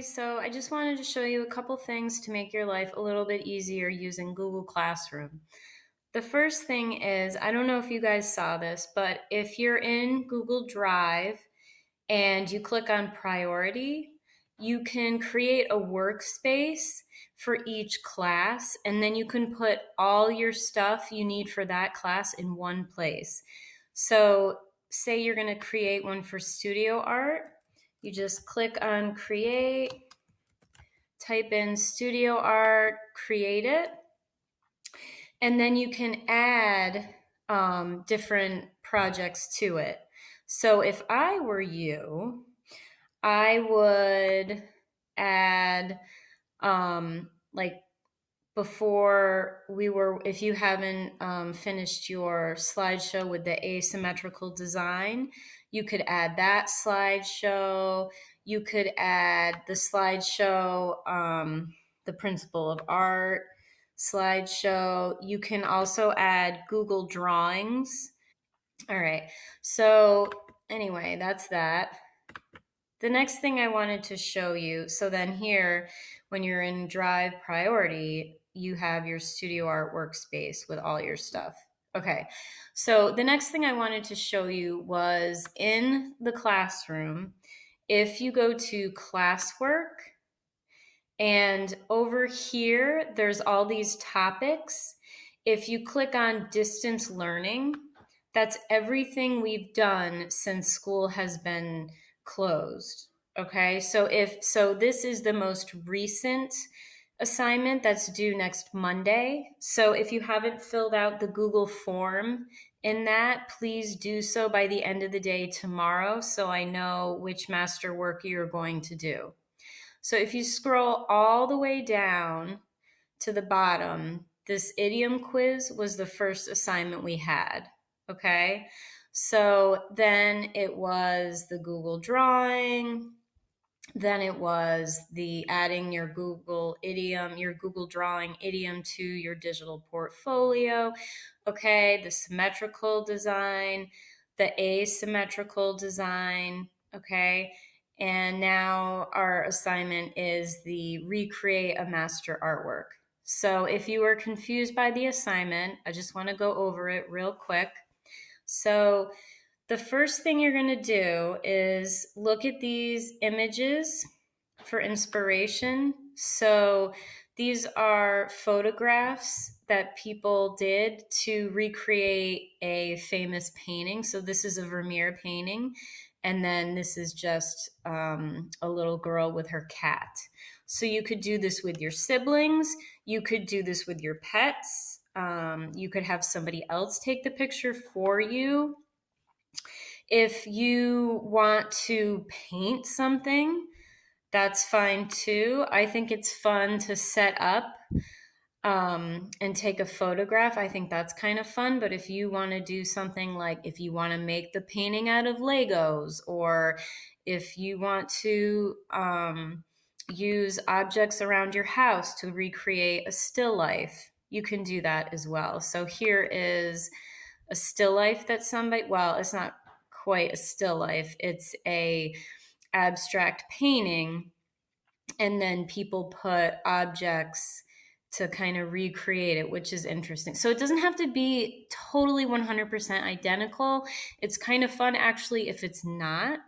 So I just wanted to show you a couple things to make your life a little bit easier using Google Classroom. The first thing is, I don't know if you guys saw this, but if you're in Google Drive and you click on priority, you can create a workspace for each class, and then you can put all your stuff you need for that class in one place. So say you're going to create one for studio art. You just click on create, type in studio art, create it, and then you can add different projects to it. So if I were you, I would add like before we were, if you haven't finished your slideshow with the asymmetrical design, you could add that slideshow. You could add the slideshow, the principle of art slideshow. You can also add Google Drawings. All right. So anyway, that's that. The next thing I wanted to show you, so then here, when you're in Drive Priority, you have your Studio Art workspace with all your stuff. Okay, so the next thing I wanted to show you was in the classroom, if you go to classwork, and over here, there's all these topics. If you click on distance learning, that's everything we've done since school has been closed. Okay, so this is the most recent assignment that's due next Monday. So if you haven't filled out the Google form in that, please do so by the end of the day tomorrow so I know which master work you're going to do. So if you scroll all the way down to the bottom, this idiom quiz was the first assignment we had. Okay. So then it was the Google drawing. Then it was the adding your Google idiom, your Google drawing idiom to your digital portfolio. Okay. The symmetrical design, the asymmetrical design. Okay. And now our assignment is the recreate a master artwork. So if you were confused by the assignment, I just want to go over it real quick. So the first thing you're going to do is look at these images for inspiration. So these are photographs that people did to recreate a famous painting. So this is a Vermeer painting. And then this is just a little girl with her cat. So you could do this with your siblings. You could do this with your pets. You could have somebody else take the picture for you. If you want to paint something, that's fine too. I think it's fun to set up and take a photograph. I think that's kind of fun. But if you want to do something like if you want to make the painting out of Legos, or if you want to use objects around your house to recreate a still life, you can do that as well. So here is a still life that somebody, well, it's not quite a still life, it's a abstract painting, and then people put objects to kind of recreate it, which is interesting. So it doesn't have to be totally 100% identical. It's kind of fun actually if it's not.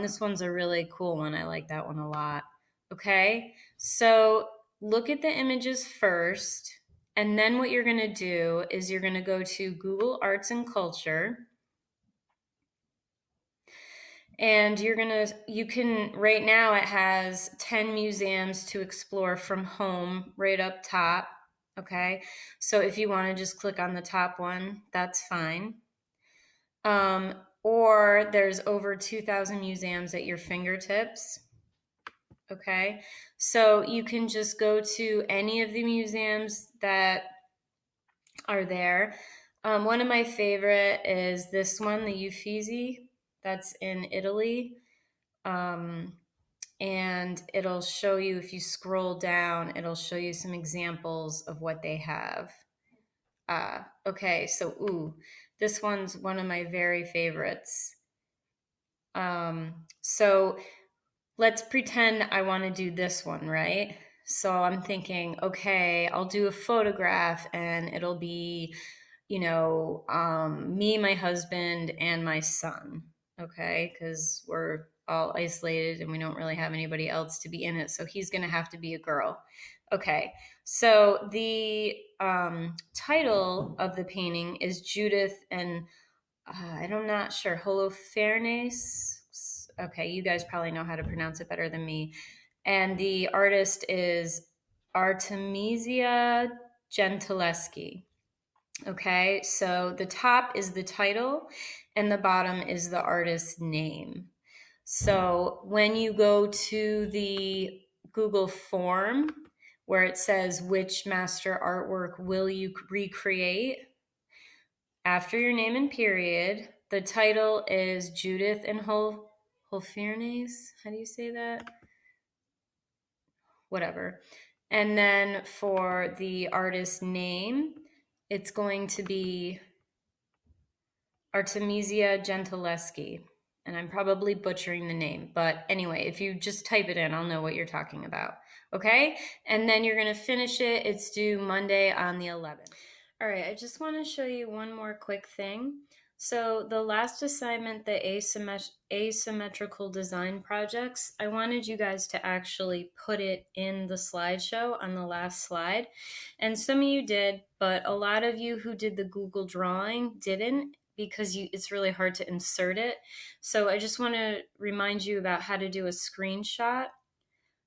This one's a really cool one. I like that one a lot. Okay, so look at the images first, and then what you're going to do is you're going to go to Google Arts and Culture. And you can, right now it has 10 museums to explore from home right up top. Okay, so if you want to just click on the top one, that's fine. Or there's over 2,000 museums at your fingertips. Okay, so you can just go to any of the museums that are there. One of my favorite is this one, the Uffizi, that's in Italy. And it'll show you, if you scroll down, it'll show you some examples of what they have. Okay, so this one's one of my very favorites. So let's pretend I want to do this one, right? So I'm thinking, okay, I'll do a photograph and it'll be, me, my husband, and my son. Okay, because we're all isolated and we don't really have anybody else to be in it. So he's going to have to be a girl. Okay, so the title of the painting is Judith and I'm not sure, Holofernes. Okay, you guys probably know how to pronounce it better than me. And the artist is Artemisia Gentileschi. Okay, so the top is the title and the bottom is the artist's name. So when you go to the Google form where it says which master artwork will you recreate, after your name and period, the title is Judith and Holofernes. How do you say that? Whatever. And then for the artist name, it's going to be Artemisia Gentileschi. And I'm probably butchering the name. But anyway, if you just type it in, I'll know what you're talking about. Okay? And then you're going to finish it. It's due Monday on the 11th. All right, I just want to show you one more quick thing. So the last assignment, the asymmetrical design projects, I wanted you guys to actually put it in the slideshow on the last slide. And some of you did, but a lot of you who did the Google drawing didn't, because it's really hard to insert it. So I just want to remind you about how to do a screenshot.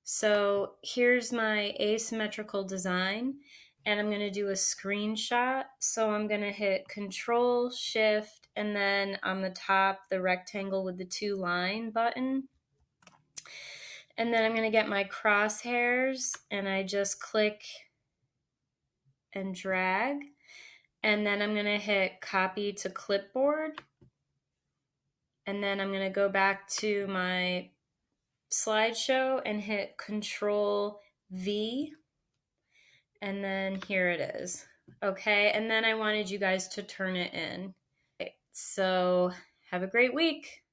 So here's my asymmetrical design, and I'm going to do a screenshot. So I'm going to hit Control Shift and then on the top the rectangle with the 2 line button. And then I'm going to get my crosshairs and I just click and drag. And then I'm going to hit Copy to Clipboard. And then I'm going to go back to my slideshow and hit Control V. And then here it is. Okay, and then I wanted you guys to turn it in. Okay, so have a great week.